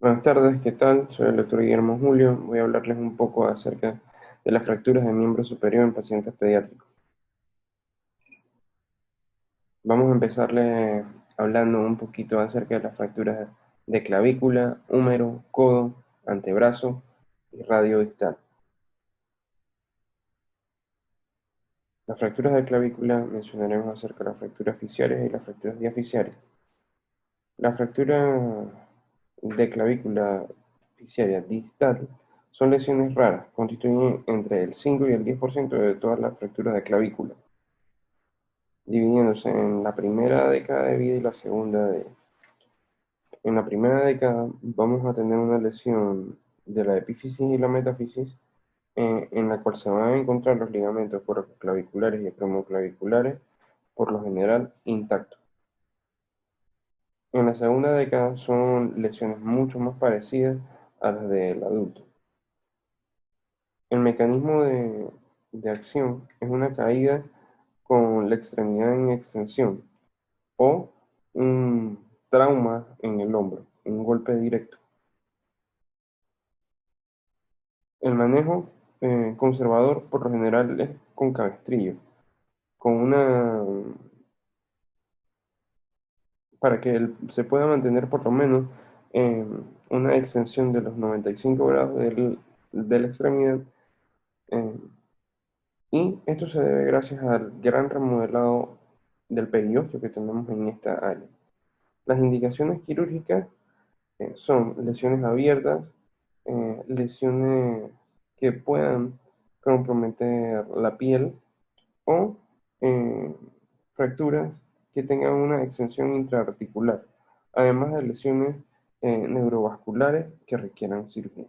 Buenas tardes, ¿qué tal? Soy el doctor Guillermo Julio. Voy a hablarles un poco acerca de las fracturas de miembro superior en pacientes pediátricos. Vamos a empezarle hablando un poquito acerca de las fracturas de clavícula, húmero, codo, antebrazo y radio distal. Las fracturas de clavícula mencionaremos acerca de las fracturas fisciales y las fracturas diafisiares. La fractura de clavícula fiscaria distal son lesiones raras, constituyen entre el 5 y el 10% de todas las fracturas de clavícula, dividiéndose en la primera década de vida y la segunda de... En la primera década vamos a tener una lesión de la epífisis y la metáfisis, en la cual se van a encontrar los ligamentos coroclaviculares y acromoclaviculares, por lo general intactos. En la segunda década son lesiones mucho más parecidas a las del adulto. El mecanismo de acción es una caída con la extremidad en extensión o un trauma en el hombro, un golpe directo. El manejo conservador por lo general es con cabestrillo, con para que se pueda mantener por lo menos eh, una extensión de los 95 grados de la extremidad. eh, Y esto se debe gracias al gran remodelado del periósteo que tenemos en esta área. Las indicaciones quirúrgicas son lesiones abiertas, lesiones que puedan comprometer la piel o eh, fracturas que tengan una extensión intraarticular, además de lesiones neurovasculares que requieran cirugía.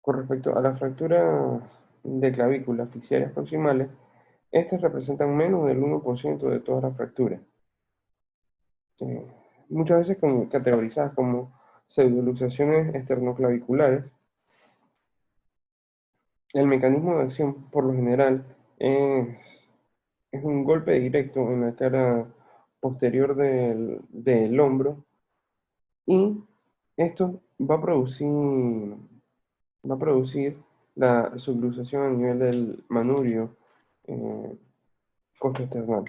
Con respecto a las fracturas de clavícula asfixiarias proximales, estas representan menos del 1% de todas las fracturas, eh, muchas veces categorizadas como pseudoluxaciones esternoclaviculares. El mecanismo de acción, por lo general, es un golpe directo en la cara posterior del hombro, y esto va a producir la subluxación a nivel del manubrio eh, costoesternal.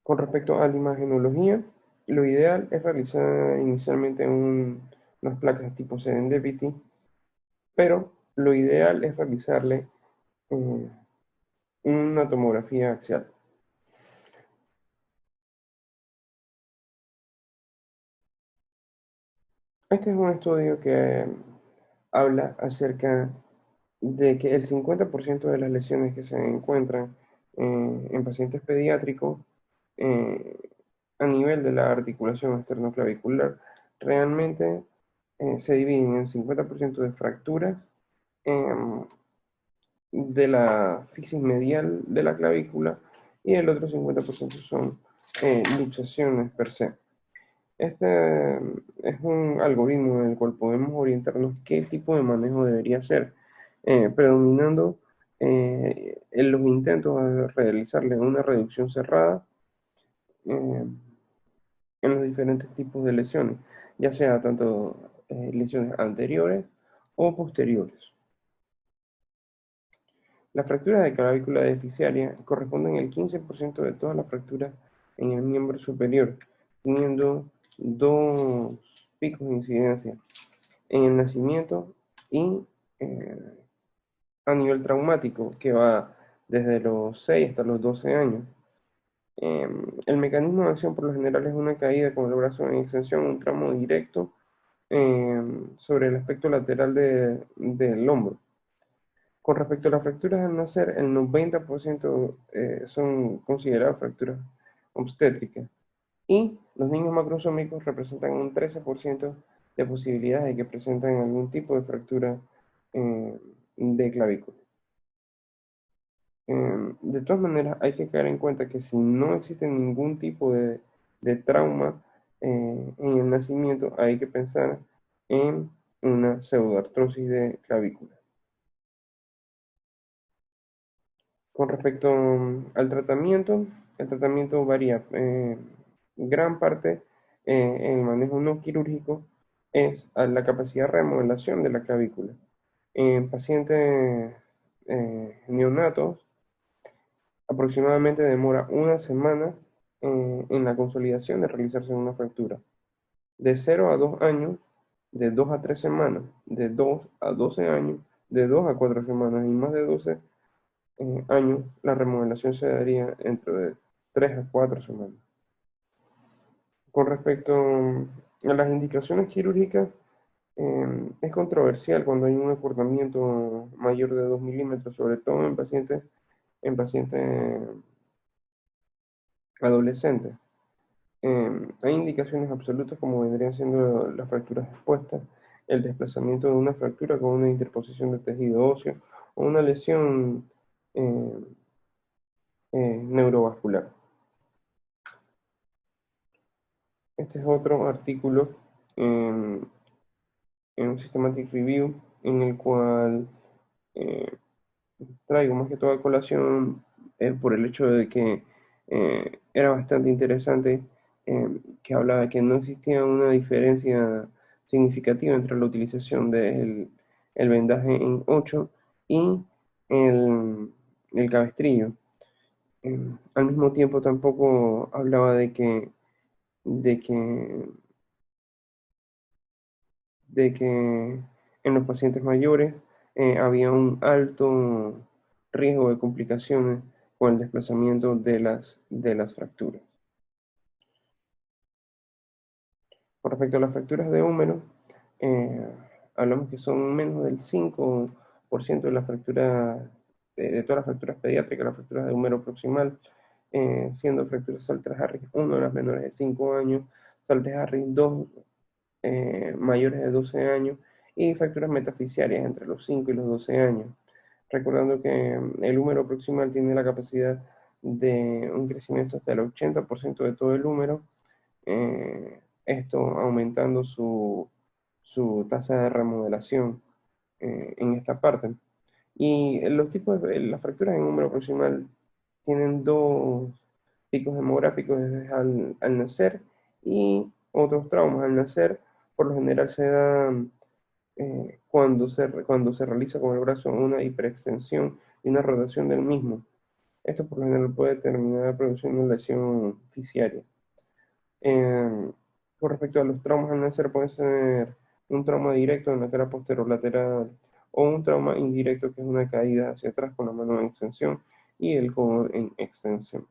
Con respecto a la imagenología, lo ideal es realizar inicialmente unas placas tipo Serendipity, pero lo ideal es realizarle eh, una tomografía axial. Este es un estudio que habla acerca de que el 50% de las lesiones que se encuentran en pacientes pediátricos eh, a nivel de la articulación esternoclavicular realmente se dividen en 50% de fracturas em, de la fisis medial de la clavícula, y el otro 50% son luxaciones per se. Este es un algoritmo en el cual podemos orientarnos qué tipo de manejo debería ser, predominando en los intentos de realizarle una reducción cerrada eh, en los diferentes tipos de lesiones, ya sea tanto lesiones anteriores o posteriores. Las fracturas de clavícula deficiaria corresponden al 15% de todas las fracturas en el miembro superior, teniendo dos picos de incidencia: en el nacimiento y eh, a nivel traumático, que va desde los 6 hasta los 12 años. El mecanismo de acción por lo general es una caída con el brazo en extensión, un tramo directo sobre el aspecto lateral del hombro. Con respecto a las fracturas al nacer, el 90% son consideradas fracturas obstétricas, y los niños macrosómicos representan un 13% de posibilidades de que presenten algún tipo de fractura de clavícula. De todas maneras, hay que caer en cuenta que si no existe ningún tipo de trauma en el nacimiento, hay que pensar en una pseudoartrosis de clavícula. Con respecto al tratamiento, el tratamiento varía. gran parte en el manejo no quirúrgico es a la capacidad de remodelación de la clavícula. En pacientes neonatos, aproximadamente demora una semana en la consolidación de realizarse una fractura. De 0 a 2 años, de 2 a 3 semanas, de 2 a 12 años, de 2 a 4 semanas y más de 12 años, la remodelación se daría entre de 3 a 4 semanas. Con respecto a las indicaciones quirúrgicas, es controversial cuando hay un acortamiento mayor de 2 milímetros, sobre todo en pacientes adolescentes. Hay indicaciones absolutas como vendrían siendo las fracturas expuestas, el desplazamiento de una fractura con una interposición de tejido óseo o una lesión eh, neurovascular. Este es otro artículo en, en un Systematic Review en el cual eh, traigo más que todo a colación por el hecho de que era bastante interesante, que hablaba de que no existía una diferencia significativa entre la utilización del el vendaje en 8 y el cabestrillo. Al mismo tiempo tampoco hablaba de que, de que en los pacientes mayores había un alto riesgo de complicaciones con el desplazamiento de las fracturas. Con respecto a las fracturas de húmero, eh, hablamos que son menos del 5% de las fracturas, de todas las fracturas pediátricas, las fracturas de húmero proximal, siendo fracturas Salter-Harris 1 de las menores de 5 años, Salter-Harris 2 mayores de 12 años y fracturas metafisiarias entre los 5 y los 12 años. Recordando que el húmero proximal tiene la capacidad de un crecimiento hasta el 80% de todo el húmero, esto aumentando su tasa de remodelación en esta parte. Y los tipos las fracturas en húmero proximal tienen dos picos demográficos desde al nacer y otros traumas al nacer. Por lo general se dan cuando se realiza con el brazo una hiperextensión y una rotación del mismo. Esto por lo general puede terminar produciendo una lesión fisiaria. Eh, con respecto a los traumas al nacer, puede ser un trauma directo en la cara posterolateral o un trauma indirecto que es una caída hacia atrás con la mano en extensión y el codo en extensión.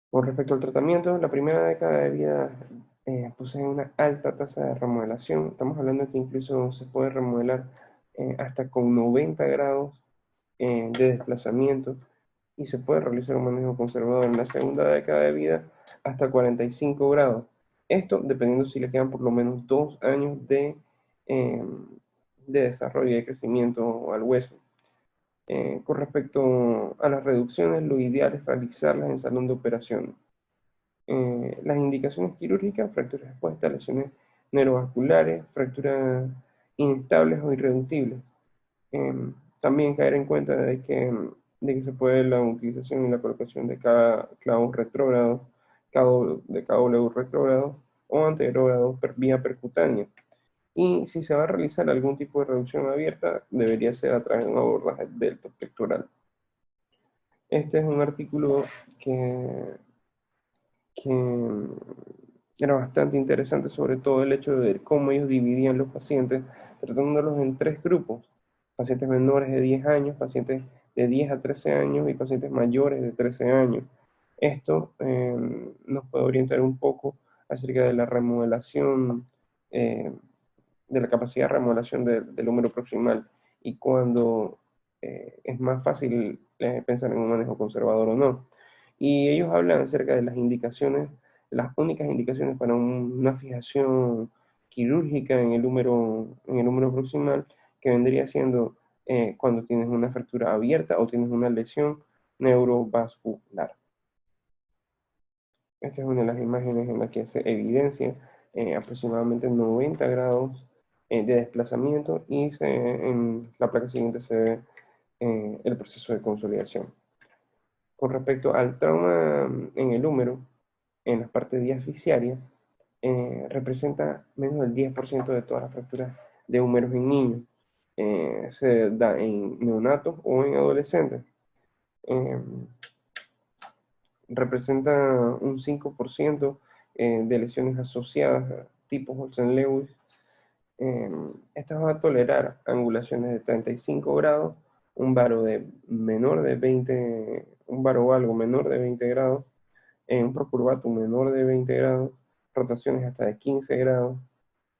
Con respecto al tratamiento, la primera década de vida posee una alta tasa de remodelación. Estamos hablando de que incluso se puede remodelar hasta con 90 grados de desplazamiento y se puede realizar un manejo conservador en la segunda década de vida hasta 45 grados. Esto dependiendo si le quedan por lo menos 2 años eh, de desarrollo y de crecimiento al hueso. Con respecto a las reducciones, lo ideal es realizarlas en salón de operaciones. Las indicaciones quirúrgicas, fracturas expuestas, lesiones neurovasculares, fracturas inestables o irreductibles. También caer en cuenta de que se puede la utilización y la colocación de cada clavo retrógrado, de KW retrógrado o anterógrado vía percutánea. Y si se va a realizar algún tipo de reducción abierta, debería ser a través de un abordaje delto pectoral. Este es un artículo que era bastante interesante, sobre todo el hecho de ver cómo ellos dividían los pacientes, tratándolos en tres grupos: pacientes menores de 10 años, pacientes de 10 a 13 años y pacientes mayores de 13 años. Esto nos puede orientar un poco acerca de la remodelación, eh, de la capacidad de remodelación del húmero proximal y cuando es más fácil pensar en un manejo conservador o no. Y ellos hablan acerca de las indicaciones, las únicas indicaciones para una fijación quirúrgica en el húmero proximal, que vendría siendo cuando tienes una fractura abierta o tienes una lesión neurovascular. Esta es una de las imágenes en la que se evidencia aproximadamente 90 grados de desplazamiento y en la placa siguiente se ve el proceso de consolidación. Con respecto al trauma en el húmero, en la parte diasficiaria, representa menos del 10% de todas las fracturas de húmeros en niños. Se da en neonatos o en adolescentes. Eh, Representa un 5% de lesiones asociadas a tipo Olsen-Lewis. Estas van a tolerar angulaciones de 35 grados, un varo de menor de 20, un varo o algo menor de 20 grados, un procurvatum menor de 20 grados, rotaciones hasta de 15 grados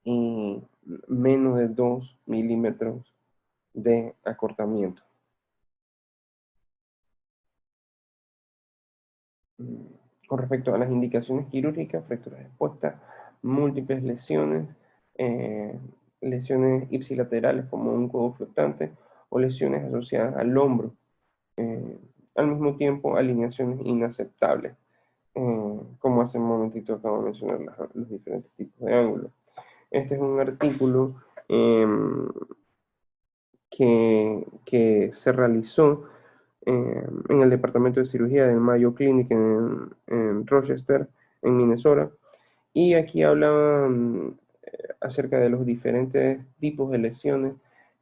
y menos de 2 milímetros de acortamiento. Con respecto a las indicaciones quirúrgicas, fracturas expuestas, múltiples lesiones, eh, lesiones ipsilaterales como un codo flotante o lesiones asociadas al hombro. Eh, Al mismo tiempo, alineaciones inaceptables, como hace un momentito acabo de mencionar los diferentes tipos de ángulos. Este es un artículo que se realizó en el departamento de cirugía del Mayo Clinic en Rochester, en Minnesota, y aquí hablaban acerca de los diferentes tipos de lesiones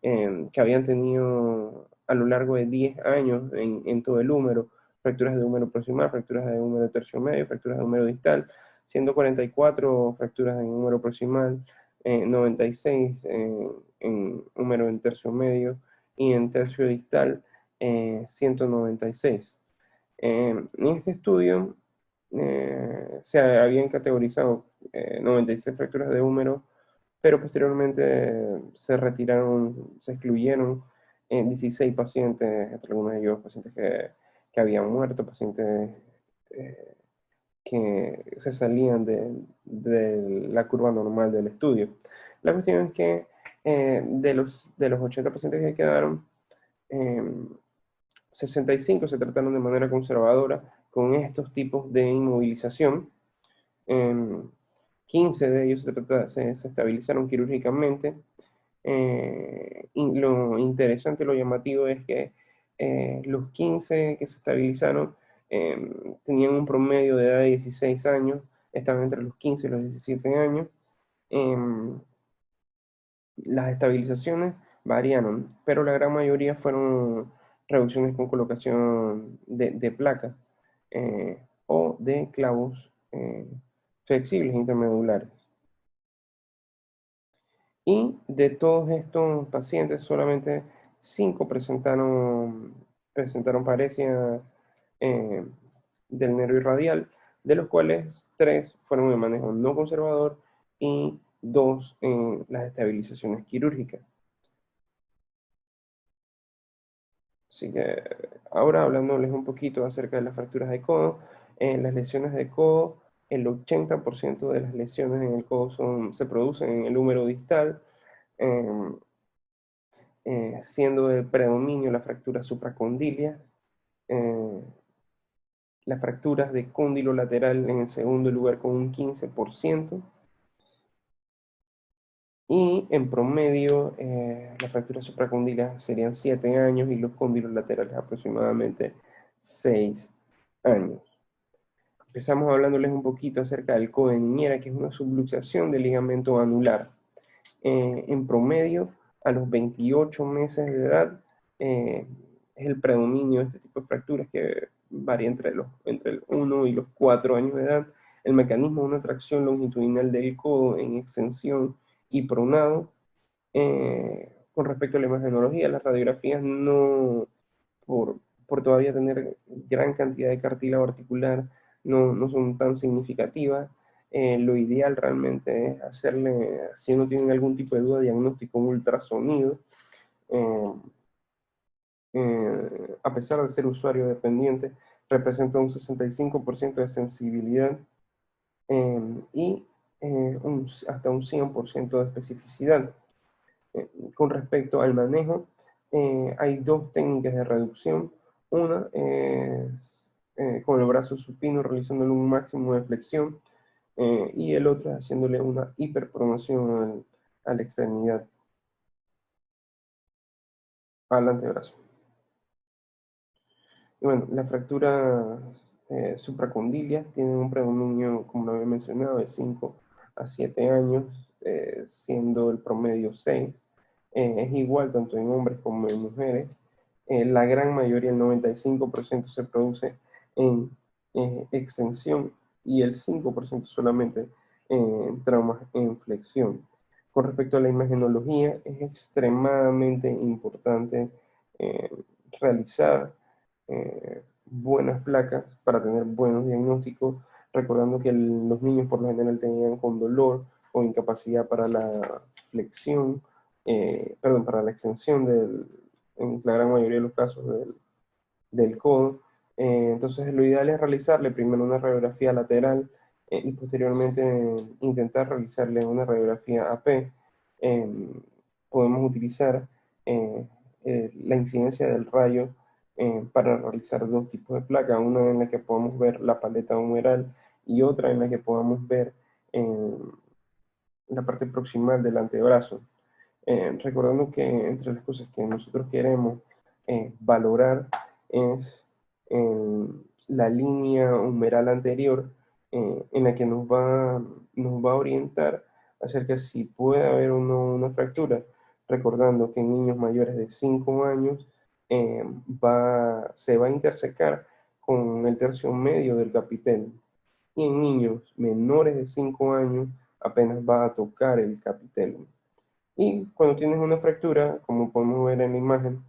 que habían tenido a lo largo de 10 años en todo el húmero: fracturas de húmero proximal, fracturas de húmero tercio medio, fracturas de húmero distal, siendo 44 fracturas en húmero proximal, 96 en húmero en tercio medio y en tercio distal 196. En este estudio se habían categorizado 96 fracturas de húmero, pero posteriormente se retiraron, se excluyeron 16 pacientes, entre algunos de ellos pacientes que habían muerto, pacientes eh, que se salían de la curva normal del estudio. La cuestión es que de los 80 pacientes que quedaron, eh, 65 se trataron de manera conservadora con estos tipos de inmovilización. Eh, 15 de ellos se estabilizaron quirúrgicamente. Y lo interesante, lo llamativo es que los 15 que se estabilizaron tenían un promedio de edad de 16 años, estaban entre los 15 y los 17 años. Em, las estabilizaciones variaron, pero la gran mayoría fueron reducciones con colocación de placas o de clavos flexibles intermedulares. Y de todos estos pacientes, solamente 5 presentaron paresia eh, del nervio radial, de los cuales 3 fueron en manejo no conservador y 2 en las estabilizaciones quirúrgicas. Así que ahora hablándoles un poquito acerca de las fracturas de codo, en las lesiones de codo, el 80% de las lesiones en el codo se producen en el húmero distal, eh, siendo de predominio la fractura supracondilia, eh, las fracturas de cóndilo lateral en el segundo lugar con un 15%, y en promedio las fracturas supracondilias serían 7 años y los cóndilos laterales aproximadamente 6 años. Empezamos hablándoles un poquito acerca del codo de niñera, que es una subluxación del ligamento anular. En promedio, a los 28 meses de edad, eh, es el predominio de este tipo de fracturas, que varía entre el 1 y los 4 años de edad. El mecanismo de una tracción longitudinal del codo en extensión y pronado. Con respecto a la imagenología, las radiografías no, por, por todavía tener gran cantidad de cartílago articular, no son tan significativas. Lo ideal realmente es hacerle, si uno tiene algún tipo de duda, diagnóstico, un ultrasonido. Eh, a pesar de ser usuario dependiente, representa un 65% de sensibilidad y hasta un 100% de especificidad. Con respecto al manejo, hay dos técnicas de reducción. Una es con el brazo supino realizándole un máximo de flexión, y el otro es haciéndole una hiperpromoción a la extremidad, al antebrazo. Y bueno, las fracturas supracondilias tienen un predominio, como lo había mencionado, de 5 a 7 años, siendo el promedio 6. Es igual tanto en hombres como en mujeres. La gran mayoría, el 95%, se produce en extensión y el 5% solamente en traumas en flexión. Con respecto a la imagenología, es extremadamente importante eh, realizar buenas placas para tener buenos diagnósticos, recordando que los niños por lo general tenían con dolor o incapacidad para la flexión, perdón, para la extensión en la gran mayoría de los casos del codo. Entonces lo ideal es realizarle primero una radiografía lateral y posteriormente intentar realizarle una radiografía AP. Eh, Podemos utilizar eh, la incidencia del rayo para realizar dos tipos de placa, una en la que podamos ver la paleta humeral y otra en la que podamos ver eh, la parte proximal del antebrazo. Recordando que entre las cosas que nosotros queremos valorar es eh, la línea humeral anterior en la que nos va a orientar acerca de si puede haber o no una fractura. Recordando que en niños mayores de 5 años se va a intersecar con el tercio medio del capitel y en niños menores de 5 años apenas va a tocar el capitel. Y cuando tienes una fractura, como podemos ver en la imagen,